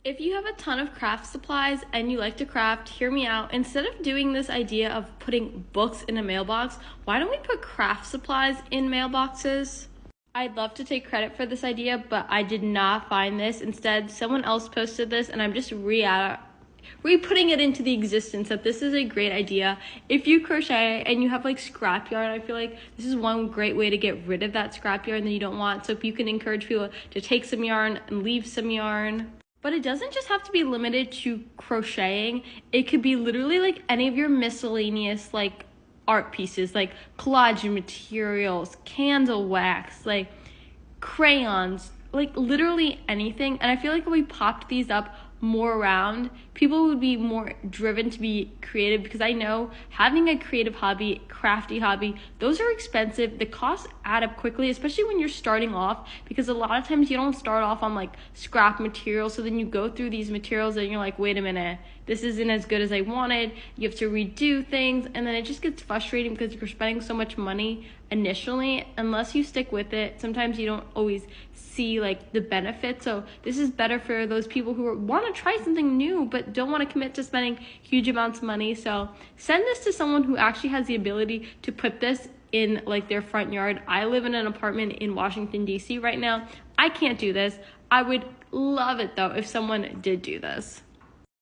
If you have a ton of craft supplies and you like to craft, hear me out. Instead of doing this idea of putting books in a mailbox, why don't we put craft supplies in mailboxes? I'd love to take credit for this idea, but I did not find this. Instead, someone else posted this, and I'm just re-putting it into the existence that this is a great idea. If you crochet and you have like scrap yarn, I feel like this is one great way to get rid of that scrap yarn that you don't want. So if you can encourage people to take some yarn and leave some yarn. But it doesn't just have to be limited to crocheting. It could be literally like any of your miscellaneous like art pieces, like collage materials, candle wax, like crayons, like literally anything. And I feel like if we popped these up more around, people would be more driven to be creative, because I know having a creative hobby, crafty hobby, those are expensive. The costs add up quickly, especially when you're starting off, because a lot of times you don't start off on like scrap material. So then you go through these materials and you're like, wait a minute, this isn't as good as I wanted. You have to redo things, and then it just gets frustrating because you're spending so much money initially. Unless you stick with it, sometimes you don't always see like the benefits. So this is better for those people who want to try something new but don't want to commit to spending huge amounts of money. So send this to someone who actually has the ability to put this in like their front yard. I live in an apartment in Washington, D.C. right now. I can't do this. I would love it though if someone did do this.